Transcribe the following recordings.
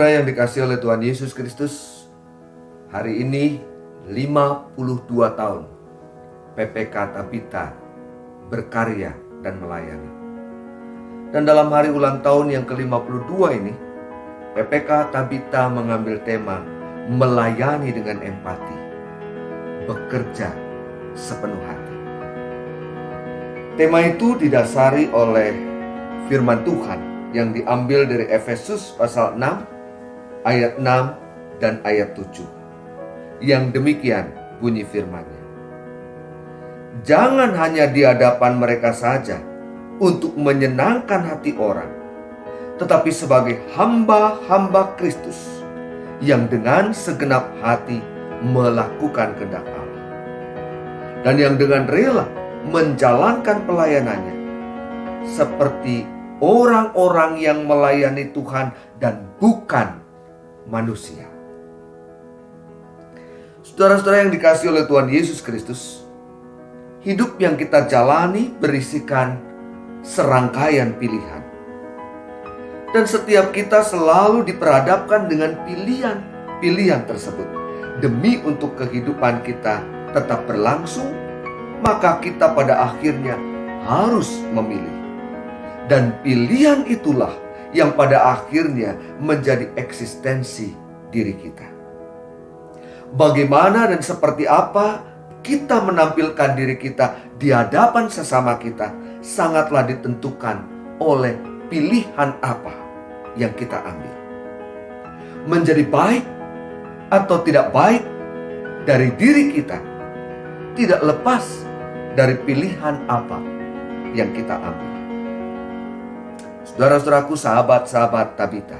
Saudara yang dikasihi oleh Tuhan Yesus Kristus, hari ini 52 tahun PPK Tabita berkarya dan melayani. Dan dalam hari ulang tahun yang ke-52 ini, PPK Tabita mengambil tema melayani dengan empati, bekerja sepenuh hati. Tema itu didasari oleh firman Tuhan yang diambil dari Efesus pasal 6 ayat 6 dan ayat 7. Yang demikian bunyi firman-Nya. Jangan hanya di hadapan mereka saja untuk menyenangkan hati orang, tetapi sebagai hamba-hamba Kristus yang dengan segenap hati melakukan kehendak Allah, dan yang dengan rela menjalankan pelayanannya seperti orang-orang yang melayani Tuhan dan bukan manusia. Saudara-saudara yang dikasihi oleh Tuhan Yesus Kristus, hidup yang kita jalani berisikan serangkaian pilihan. Dan setiap kita selalu diperhadapkan dengan pilihan-pilihan tersebut. Demi untuk kehidupan kita tetap berlangsung, maka kita pada akhirnya harus memilih. Dan pilihan itulah yang pada akhirnya menjadi eksistensi diri kita. Bagaimana dan seperti apa kita menampilkan diri kita di hadapan sesama kita sangatlah ditentukan oleh pilihan apa yang kita ambil. Menjadi baik atau tidak baik dari diri kita tidak lepas dari pilihan apa yang kita ambil. Saudara-saudaraku, sahabat-sahabat Tabita,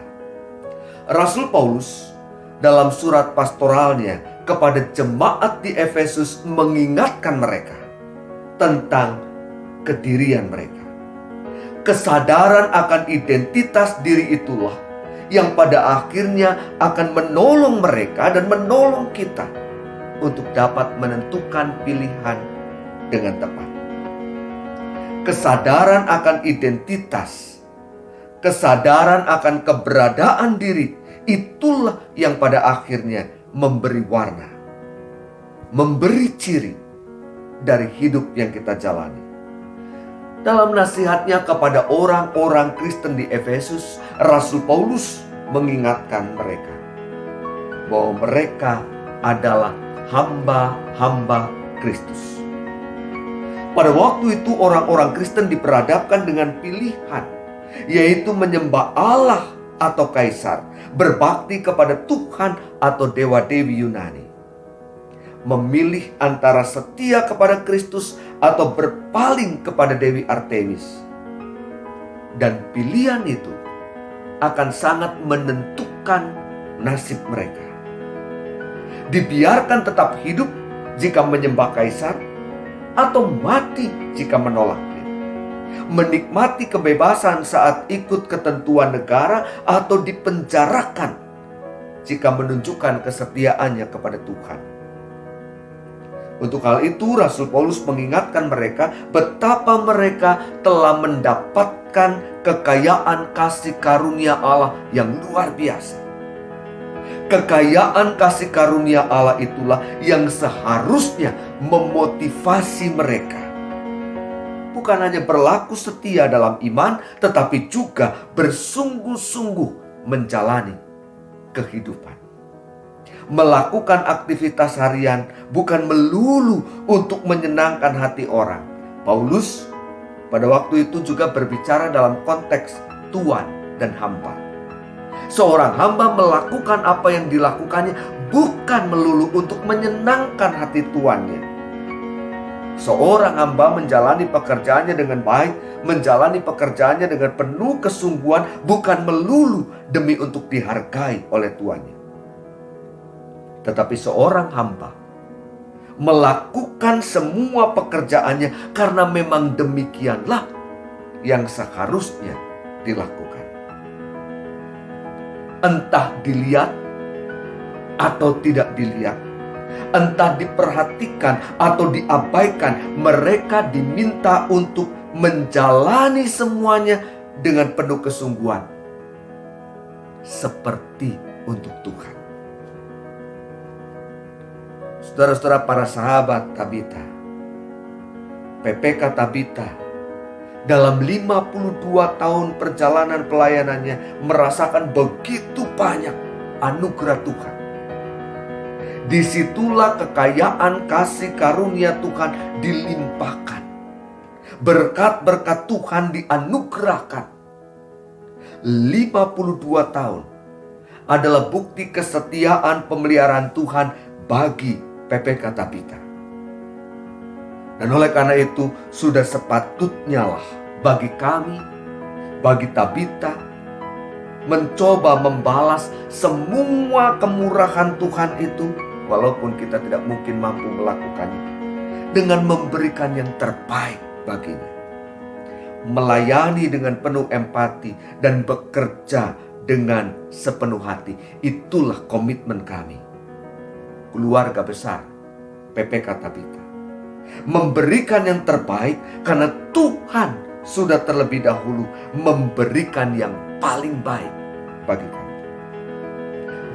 Rasul Paulus dalam surat pastoralnya kepada jemaat di Efesus mengingatkan mereka tentang kedirian mereka. Kesadaran akan identitas diri itulah yang pada akhirnya akan menolong mereka dan menolong kita untuk dapat menentukan pilihan dengan tepat. Kesadaran akan identitas, kesadaran akan keberadaan diri, itulah yang pada akhirnya memberi warna, memberi ciri dari hidup yang kita jalani. Dalam nasihatnya kepada orang-orang Kristen di Efesus, Rasul Paulus mengingatkan mereka bahwa mereka adalah hamba-hamba Kristus. Pada waktu itu orang-orang Kristen diperhadapkan dengan pilihan, yaitu menyembah Allah atau kaisar, berbakti kepada Tuhan atau dewa-dewi Yunani. Memilih antara setia kepada Kristus atau berpaling kepada Dewi Artemis. Dan pilihan itu akan sangat menentukan nasib mereka. Dibiarkan tetap hidup jika menyembah kaisar, atau mati jika menolaknya. Menikmati kebebasan saat ikut ketentuan negara, atau dipenjarakan jika menunjukkan kesetiaannya kepada Tuhan. Untuk hal itu Rasul Paulus mengingatkan mereka betapa mereka telah mendapatkan kekayaan kasih karunia Allah yang luar biasa. Kekayaan kasih karunia Allah itulah yang seharusnya memotivasi mereka. Bukan hanya berlaku setia dalam iman, tetapi juga bersungguh-sungguh menjalani kehidupan. Melakukan aktivitas harian bukan melulu untuk menyenangkan hati orang. Paulus pada waktu itu juga berbicara dalam konteks tuan dan hamba. Seorang hamba melakukan apa yang dilakukannya bukan melulu untuk menyenangkan hati tuannya. Seorang hamba menjalani pekerjaannya dengan baik, menjalani pekerjaannya dengan penuh kesungguhan, bukan melulu demi untuk dihargai oleh tuannya. Tetapi seorang hamba melakukan semua pekerjaannya karena memang demikianlah yang seharusnya dilakukan. Entah dilihat atau tidak dilihat, entah diperhatikan atau diabaikan, mereka diminta untuk menjalani semuanya dengan penuh kesungguhan. seperti untuk Tuhan. Saudara-saudara, para sahabat Tabita, PPK Tabita dalam 52 tahun perjalanan pelayanannya merasakan begitu banyak anugerah Tuhan. Disitulah kekayaan kasih karunia Tuhan dilimpahkan. Berkat-berkat Tuhan dianugerahkan. 52 tahun adalah bukti kesetiaan pemeliharaan Tuhan bagi PPK Tabita. Dan oleh karena itu sudah sepatutnya lah bagi kami, bagi Tabita, mencoba membalas semua kemurahan Tuhan itu, walaupun kita tidak mungkin mampu melakukannya, dengan memberikan yang terbaik baginya. Melayani dengan penuh empati dan bekerja dengan sepenuh hati. Itulah komitmen kami, keluarga besar PPK Tabita. Memberikan yang terbaik karena Tuhan sudah terlebih dahulu memberikan yang paling baik bagi kami.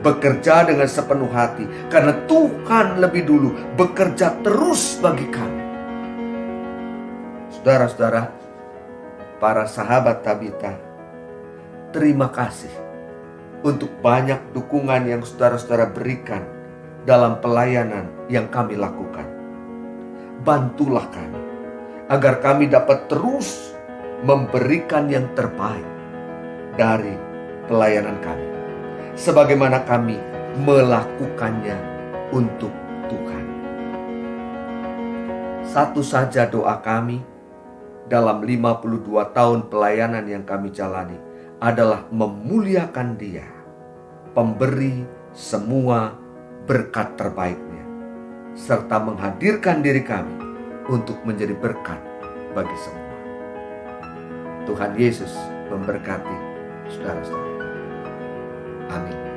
Bekerja dengan sepenuh hati karena Tuhan lebih dulu bekerja terus bagi kami. Saudara-saudara, para sahabat Tabita, terima kasih untuk banyak dukungan yang saudara-saudara berikan dalam pelayanan yang kami lakukan. Bantulah kami agar kami dapat terus memberikan yang terbaik dari pelayanan kami, sebagaimana kami melakukannya untuk Tuhan. Satu saja doa kami dalam 52 tahun pelayanan yang kami jalani adalah memuliakan Dia, pemberi semua berkat terbaiknya, serta menghadirkan diri kami untuk menjadi berkat bagi semua. Tuhan Yesus memberkati saudara-saudara. Amin.